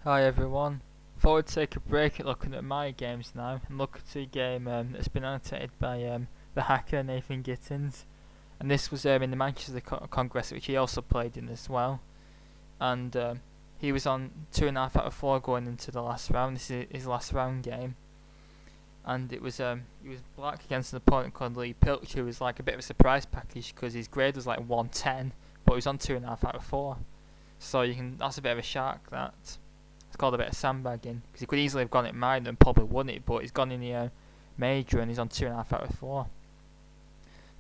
Hi everyone. Thought I'd take a break at looking at my games now and look at a game that's been annotated by the hacker Nathan Gittens. And this was in the Manchester Congress, which he also played in as well. And he was on 2.5 out of 4 going into the last round. This is his last round game. And it was he was black against an opponent called Pilch, who was like a bit of a surprise package because his grade was like 110, but he was on 2.5 out of 4. So that's a bit of a shark, that. It's called a bit of sandbagging because he could easily have gone it minor and probably won it, but he's gone in the major and he's on 2.5 out of 4.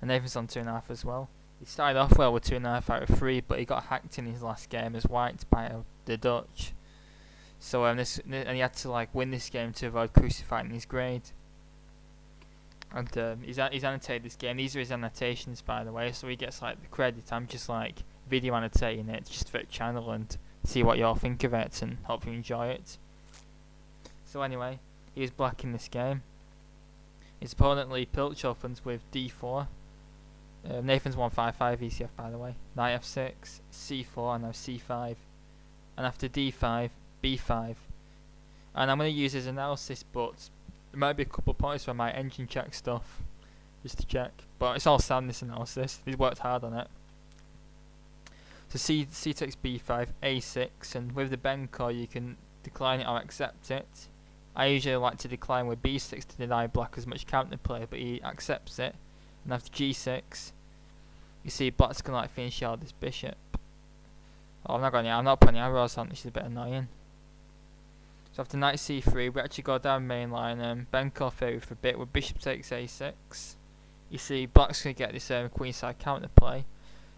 And Nathan's on 2.5 as well. He started off well with 2.5 out of 3, but he got hacked in his last game as white by the Dutch. So and he had to like win this game to avoid crucifying his grade. And he's annotated this game. These are his annotations, by the way, so he gets like the credit. I'm just like video annotating it just for the channel and see what y'all think of it and hope you enjoy it. So anyway, he was black in this game. His opponent Lee Pilch opens with d4. Nathan's 155 ECF, by the way. Knight f6, c4, and now c5. And after d5, b5. And I'm going to use his analysis, but there might be a couple of points where I might engine check stuff, just to check. But it's all sound, this analysis. He's worked hard on it. So c takes b5, a6, and with the Benko you can decline it or accept it. I usually like to decline with b6 to deny black as much counterplay, but he accepts it. And after g6, you see black's gonna like finish out this bishop. Oh, I'm not putting arrows on, which is a bit annoying. So after knight c3, we actually go down main line. Benko favourite for a bit with bishop takes a6. You see black's gonna get this queenside counterplay.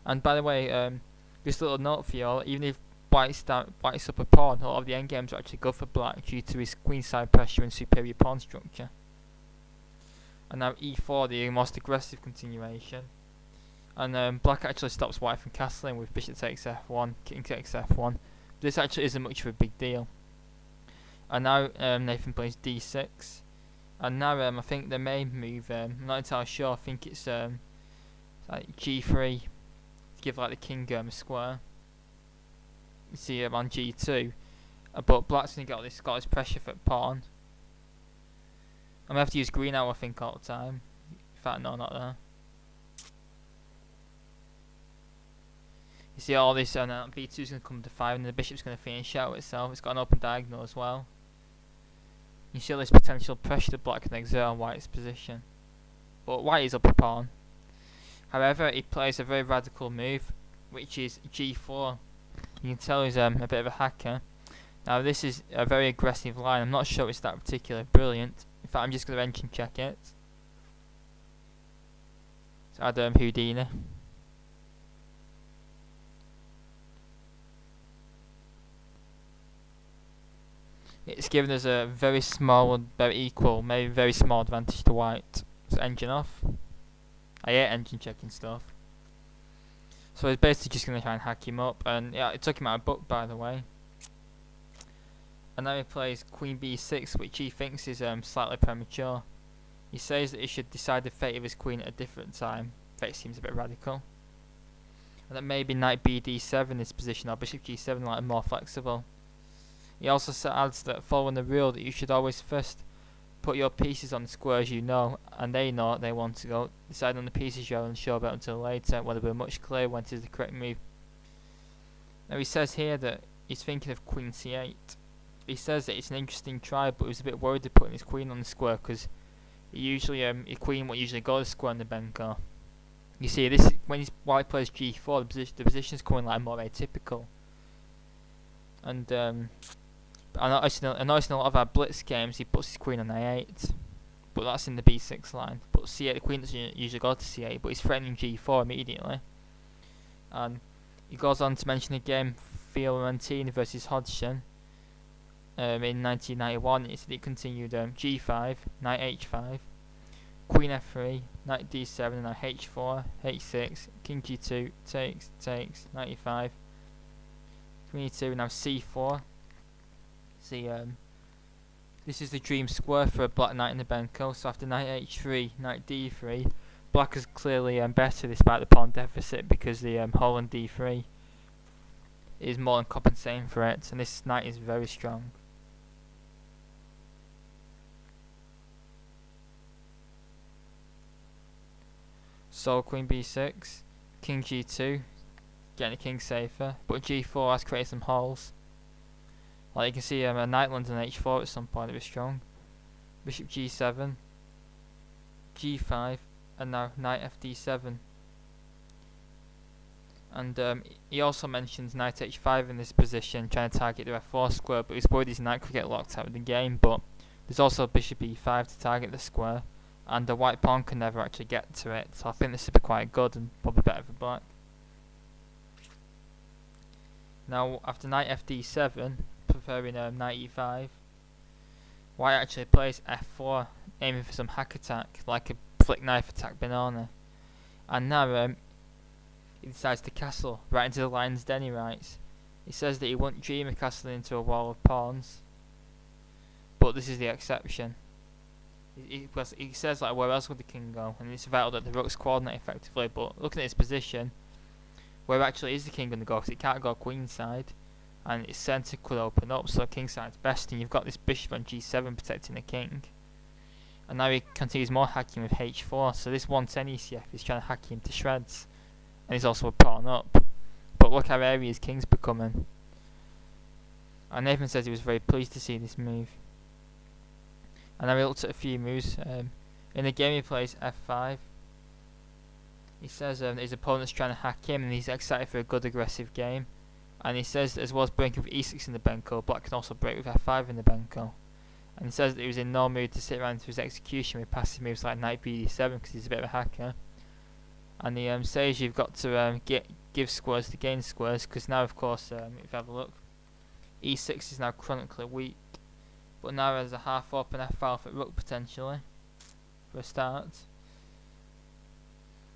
And by the way, just a little note for y'all, even if white's up a pawn, a lot of the endgames are actually good for black due to his queenside pressure and superior pawn structure. And now e4, the most aggressive continuation. And black actually stops white from castling with bishop takes f1, king takes f1. This actually isn't much of a big deal. And now Nathan plays d6. And now I think the main move, I'm not entirely sure, I think it's like g3. Give like the king a square. You see on g2, but black's gonna got this pressure for pawn. I'm gonna have to use green out I think all the time. In fact, no, not there. You see all this, and b2's gonna come to 5, and the bishop's gonna finish out itself. It's got an open diagonal as well. You see all this potential pressure that black can exert on white's position, but white is up a pawn. However, he plays a very radical move, which is g4. You can tell he's a bit of a hacker. Now this is a very aggressive line. I'm not sure it's that particularly brilliant. In fact, I'm just going to engine check it. So add Houdini. It's given us a very small, very equal, maybe very small advantage to white. So engine off. I hate engine checking stuff. So he's basically just going to try and hack him up. And yeah, it took him out of book, by the way. And now he plays queen b6, which he thinks is slightly premature. He says that he should decide the fate of his queen at a different time. Fate seems a bit radical. And that maybe knight bd7 is position, or bishop g7 like more flexible. He also adds that following the rule that you should always first put your pieces on the squares you know, and they know they want to go. Decide on the pieces you're unsure about until later, when it will be much clearer when it is the correct move. Now he says here that he's thinking of queen c8. He says that it's an interesting try, but he was a bit worried of putting his queen on the square because his queen won't usually go to the square on the Benko. You see, this when white plays g4, the position's coming like more atypical. And I noticed in a lot of our blitz games he puts his queen on a8, but that's in the b6 line. But c8, the queen doesn't usually go to c8, but he's threatening g4 immediately. And he goes on to mention a game Fiorentini versus Hodgson in 1991. It continued g5, knight h5, queen f3, knight d7, and now h4, h6, king g2, takes, knight e5, queen e2, now c4. See, this is the dream square for a black knight in the Benko. So after knight h3, knight d3, black is clearly better despite the pawn deficit because the Holland d3 is more than compensating for it, and this knight is very strong. So Queen b6, King g2, getting the king safer, but g4 has created some holes. Like you can see, a knight lands on h4 at some point. It was strong. Bishop g7, g5, and now knight fd7. And he also mentions knight h5 in this position, trying to target the f4 square, but he's worried his knight could get locked out of the game. But there's also bishop e5 to target the square, and the white pawn can never actually get to it, so I think this would be quite good and probably better for black. Now after knight fd7, preferring knight e5, white actually plays f4, aiming for some hack attack, like a flick knife attack banana. And now he decides to castle right into the lion's den, he writes. He says that he won't dream of castling into a wall of pawns, but this is the exception. He says, like, where else would the king go? And it's vital that the rooks coordinate effectively, but looking at his position, where actually is the king going to go? Because it can't go queenside, and its centre could open up, so kingside's best, and you've got this bishop on g7 protecting the king. And now he continues more hacking with h4, so this 110 ECF is trying to hack him to shreds, and he's also a pawn up. But look how airy his king's becoming. And Nathan says he was very pleased to see this move. And now he looked at a few moves. In the game he plays f5. He says his opponent's trying to hack him, and he's excited for a good aggressive game. And he says that as well as breaking with e6 in the Benko, black can also break with f5 in the Benko. And he says that he was in no mood to sit around for his execution with passive moves like knight bd7 because he's a bit of a hacker. And he says you've got to give squares to gain squares, because now of course, if you have a look, e6 is now chronically weak. But now there's a half open f5 at rook potentially, for a start.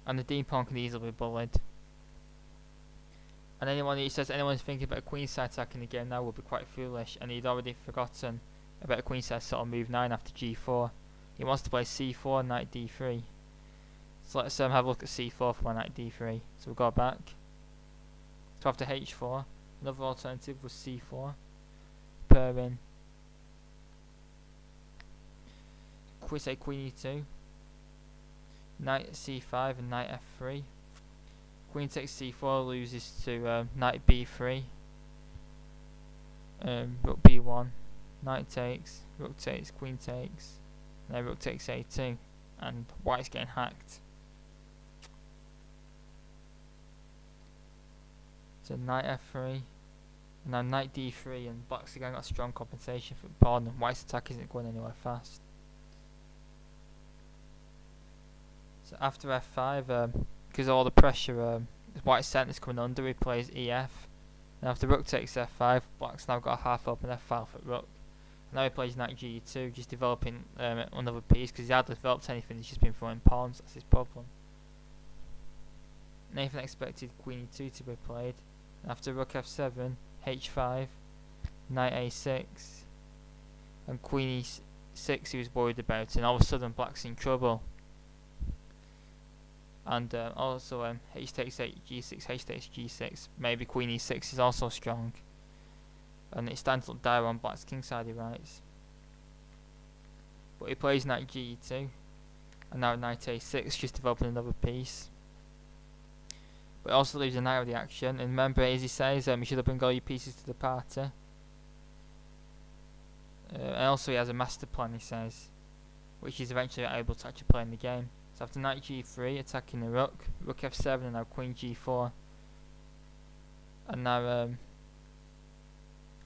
And the d pawn can easily be bullied. And he says anyone's thinking about a queenside attack in the game now will be quite foolish, and he'd already forgotten about a queenside sort of move 9 after g4. He wants to play c4, knight d3. So let's have a look at c4 for my knight d3. So we'll go back. So after h4, another alternative was c4. Pairing. Say queen e2. Knight c5 and knight f3. Queen takes c4 loses to knight b3. Rook b1. Knight takes. Rook takes. Queen takes. And then rook takes a2. And white's getting hacked. So knight f3. Now knight d3, and black's again got strong compensation for the pawn, and white's attack isn't going anywhere fast. So after f5, because all the pressure white's centre's coming under, he plays ef. And after rook takes f5, black's now got a half open f5 at rook. And now he plays knight g2, just developing another piece, because he hardly developed anything, he's just been throwing pawns, that's his problem. Nathan expected queen e2 to be played. And after rook f7, h5, knight a6, and queen e6 he was worried about, and all of a sudden black's in trouble. And also h takes g6, h takes g6, maybe queen e6 is also strong. And it's starting to look dire on black's kingside, he writes. But he plays knight ge2, and now knight a6, just developing another piece. But it also leaves a knight out of the action, and remember, as he says, you should bring all your pieces to the party. And also he has a master plan, he says, which he's eventually able to actually play in the game. So after knight g3, attacking the rook, rook f7, and now queen g4. And now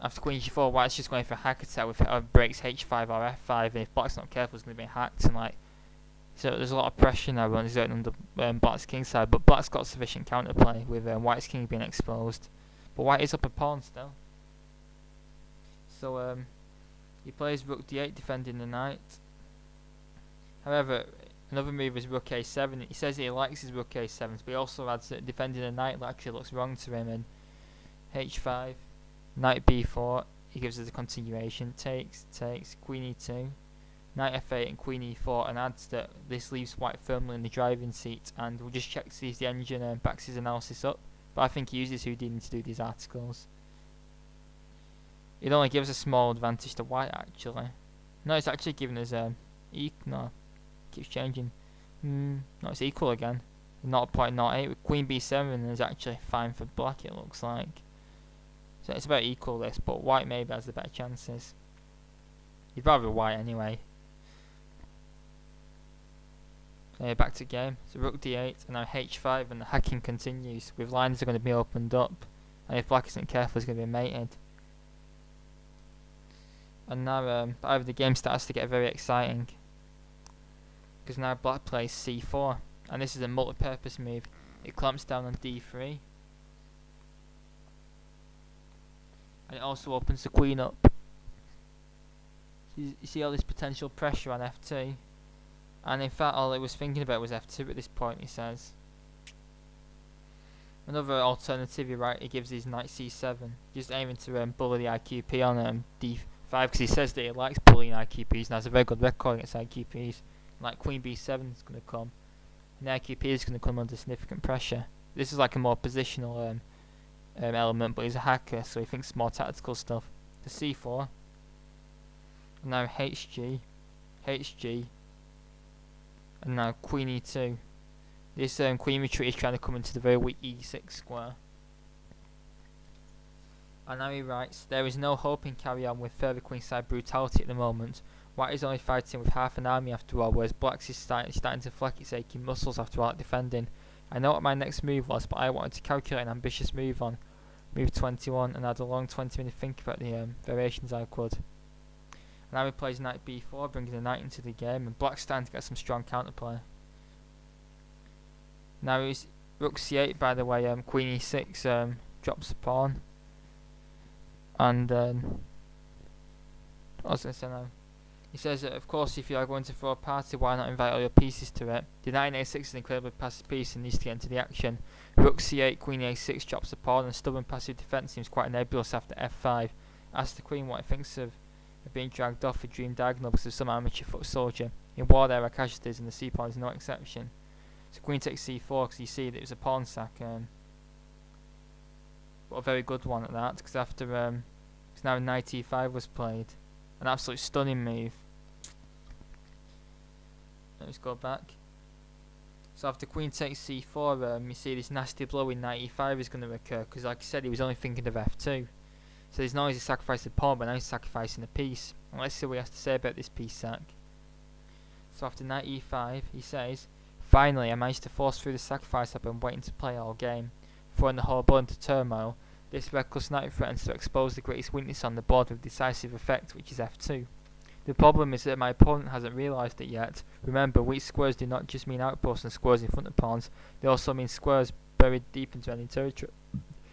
after queen g4, white's just going for a hack attack with breaks h5 or f5, and if black's not careful, it's going to be hacked. And like, so there's a lot of pressure now on under black's kingside, but black's got sufficient counterplay with white's king being exposed. But white is up a pawn still. So he plays rook d8, defending the knight. However, another move is rook a7. He says he likes his rook a7, but he also adds that defending a knight actually looks wrong to him. And h5, knight b4, he gives us a continuation, takes, queen e2, knight f8 and queen e4, and adds that this leaves white firmly in the driving seat. And we'll just check to see if the engine backs his analysis up. But I think he uses Houdini to do these articles. It only gives a small advantage to white, actually. No, it's actually giving us no, keeps changing. No, it's equal again. 0.08 with Queen B7 is actually fine for black, it looks like. So it's about equal this, but white maybe has the better chances. You'd rather white anyway. Back to game. So Rook D8 and now H5, and the hacking continues with lines that are going to be opened up, and if black isn't careful it's going to be mated. And now either the game starts to get very exciting, because now black plays C4, and this is a multi-purpose move. It clamps down on D3, and it also opens the queen up. So you see all this potential pressure on F2, and in fact all it was thinking about was F2 at this point, he says. Another alternative, you're right, it gives his knight C7, just aiming to bully the IQP on D5, because he says that he likes bullying IQPs and has a very good record against IQPs. Like Queen B7 is going to come, and the IQP is going to come under significant pressure. This is like a more positional element, but he's a hacker, so he thinks more tactical stuff. To C4, and now HG, HG, and now Queen E2. This queen retreat is trying to come into the very weak E6 square. And now he writes, there is no hope in carry on with further queenside brutality at the moment. White is only fighting with half an army after all, whereas Black's is starting to flex its aching muscles after all defending. I know what my next move was, but I wanted to calculate an ambitious move on move 21 and had a long 20-minute think about the variations I could. And now he plays knight b4, bringing the knight into the game, and Black's starting to get some strong counterplay. Now he's rook c8, by the way, queen e6 drops a pawn. And what was I say now? He says that, of course, if you are going to throw a party, why not invite all your pieces to it? The knight a6 is an incredibly passive piece and needs to get into the action. Rook c8, queen a6 drops the pawn, and stubborn passive defence seems quite nebulous after f5. Asks the queen what it thinks of being dragged off a dream diagonal because of some amateur foot soldier. In war there are casualties, and the c-pawn is no exception. So queen takes c4 because you see that it was a pawn sack, but a very good one at that, because after because now knight e5 was played, an absolute stunning move. Let's go back. So after queen takes c4, you see this nasty blow in knight e5 is going to occur, because like I said, he was only thinking of f2. So there's no easy sacrifice the pawn, but now he's sacrificing a piece. And let's see what he has to say about this piece sack. So after knight e5, he says, finally I managed to force through the sacrifice I've been waiting to play all game. Throwing the whole board into turmoil, this reckless knight threatens to expose the greatest weakness on the board with decisive effect, which is f2. The problem is that my opponent hasn't realised it yet. Remember, weak squares do not just mean outposts and squares in front of pawns, they also mean squares buried deep into enemy territory.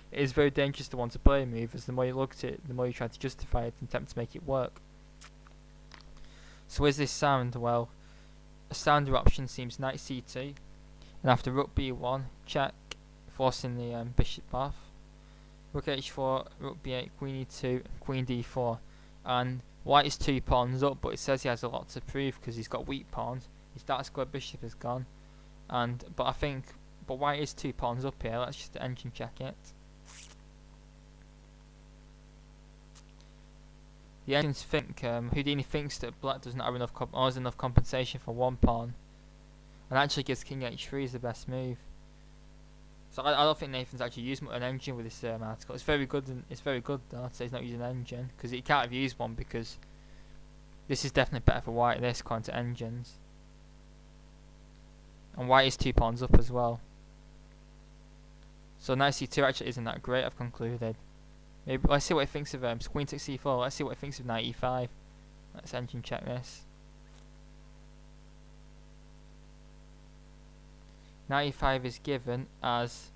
It is very dangerous to want to play a move, as the more you look at it, the more you try to justify it and attempt to make it work. So is this sound? Well, a sounder option seems knight c2, and after rook b1, check, forcing the bishop off. Rook h4, rook b8, queen e2, queen d4, and white is 2 pawns up, but it says he has a lot to prove because he's got weak pawns. His dark square bishop is gone, but white is 2 pawns up here. Let's just engine check it. The engines think Houdini thinks that black does not have enough compensation for 1 pawn, and actually gives king h3 is the best move. So I don't think Nathan's actually used an engine with this article. It's very good. It's very good though to say he's not using an engine, because he can't have used one, because this is definitely better for white. This according to engines, and white is 2 pawns up as well. So knight c2 actually isn't that great, I've concluded. Maybe let's see what he thinks of so queen takes c4. Let's see what he thinks of knight e5. Let's engine check this. Knight e5 is given as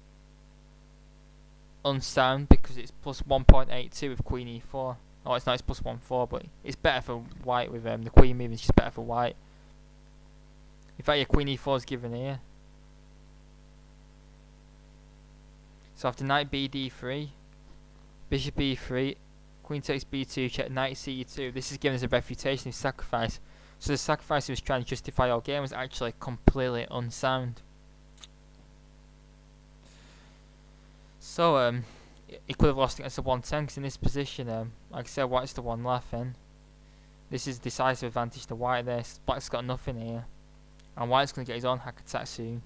unsound because it's plus 1.82 with queen e4. Oh, it's not, it's plus 1.4, but it's better for white with the queen move. It's just better for white. In fact, your queen e4 is given here. So after knight b d3, bishop e3, queen takes b2, check knight c2. This is given as a refutation of sacrifice. So the sacrifice he was trying to justify all game was actually completely unsound. So he could have lost against the 110 because in this position, like I said, white's the one laughing. This is decisive advantage to white. This black's got nothing here, and white's going to get his own hack attack soon.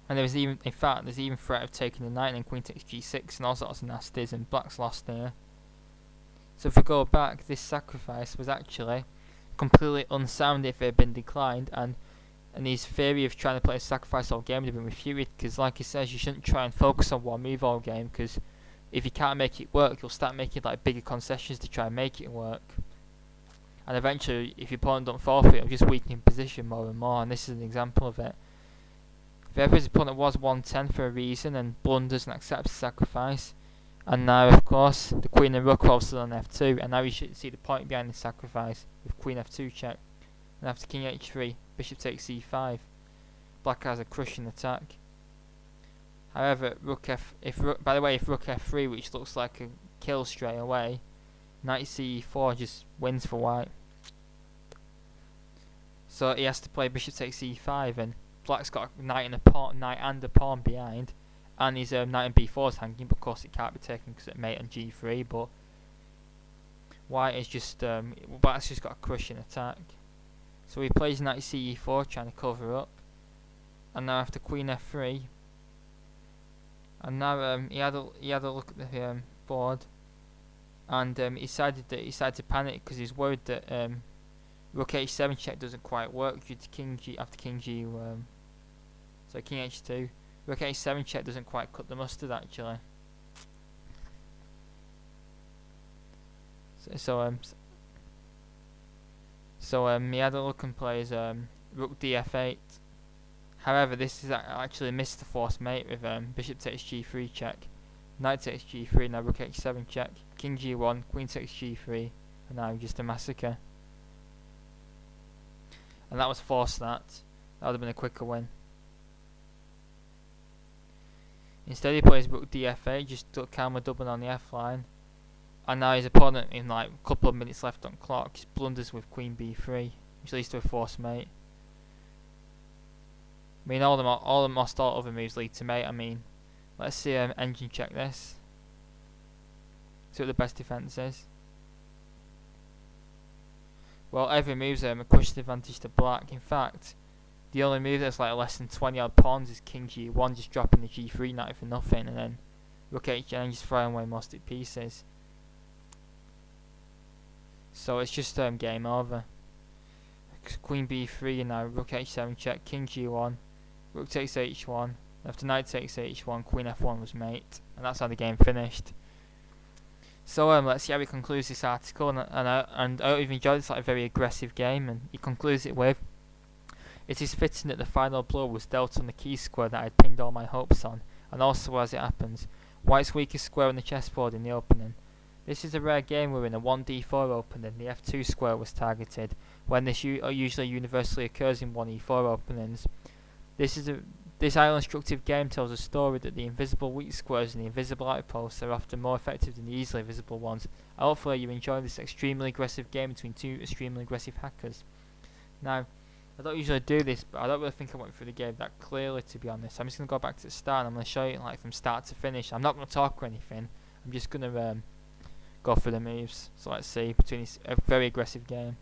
And there's even, in fact, there's even threat of taking the knight and queen takes g6 and all sorts of nasties, and black's lost here. So if we go back, this sacrifice was actually completely unsound if it had been declined, and his theory of trying to play a sacrifice all game would have been refuted, because like he says, you shouldn't try and focus on one move all game, because if you can't make it work, you'll start making like bigger concessions to try and make it work. And eventually, if your opponent don't forfeit, it'll just weaken your position more and more, and this is an example of it. If ever his opponent was 110 for a reason and blunders and accepts the sacrifice, and now of course the queen and rook are also on f2, and now you should see the point behind the sacrifice with queen f2 check, and after king h3, bishop takes c5. Black has a crushing attack. However, if rook f3, which looks like a kill straight away, knight c4 just wins for white. So he has to play bishop takes c5, and black's got a knight and a pawn behind, and his knight and b4 is hanging, but of course it can't be taken because it mate on g3. But white is just black's just got a crushing attack. So he plays knight ce4 trying to cover up, and now after queen f3, and now he had a look at the board, and he decided to panic because he's worried that rook h7 check doesn't quite work due to king g after king g. So king h2, rook h7 check doesn't quite cut the mustard actually. So he had a look and plays rook df8. However, this is actually missed the forced mate with bishop takes g3 check, knight takes g3, now rook h7 check, king g1, queen takes g3, and now just a massacre. And that was forced. That would have been a quicker win. Instead he plays rook df8, just calmly doubling on the f line, and now his opponent, in like a couple of minutes left on clock, just blunders with queen b3, which leads to a forced mate. I mean, almost all other moves lead to mate. I mean, let's see engine check this. See what the best defense is. Well, every move's a cushion advantage to black. In fact, the only move that's like less than 20 odd pawns is king g1, just dropping the g3 knight for nothing, and then rook h9 just throwing away most of the pieces. So it's just game over. Queen b3 and now rook h7 check, king g1, rook takes h1, after knight takes h1, queen f1 was mate, and that's how the game finished. So let's see how he concludes this article, and I hope you've enjoyed this like very aggressive game, and he concludes it with: "It is fitting that the final blow was dealt on the key square that I had pinned all my hopes on, and also, as it happens, white's weakest square on the chessboard in the opening. This is a rare game wherein a 1d4 opening, the f2 square, was targeted, when this usually universally occurs in 1e4 openings. This highly instructive game tells a story that the invisible weak squares and the invisible outposts are often more effective than the easily visible ones. Hopefully you enjoy this extremely aggressive game between two extremely aggressive hackers." Now, I don't usually do this, but I don't really think I went through the game that clearly, to be honest. I'm just going to go back to the start, and I'm going to show you like from start to finish. I'm not going to talk or anything. I'm just going to go through the moves. So let's see, between this very aggressive game.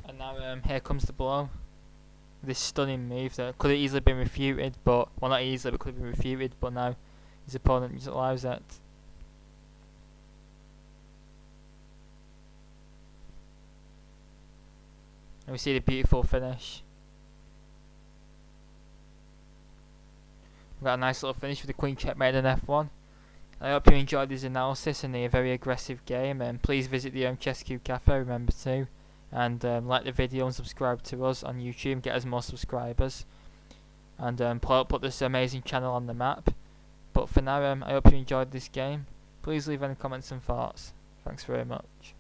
And now here comes the blow. This stunning move that could have easily been refuted, but well, not easily, but could have been refuted. But now his opponent just allows it. And we see the beautiful finish. We've got a nice little finish with the queen checkmate and f1. I hope you enjoyed this analysis and a very aggressive game. And please visit the Chess Cube Cafe. Remember to. and like the video and subscribe to us on YouTube, get us more subscribers, and put this amazing channel on the map. But for now, I hope you enjoyed this game. Please leave any comments and thoughts. Thanks very much.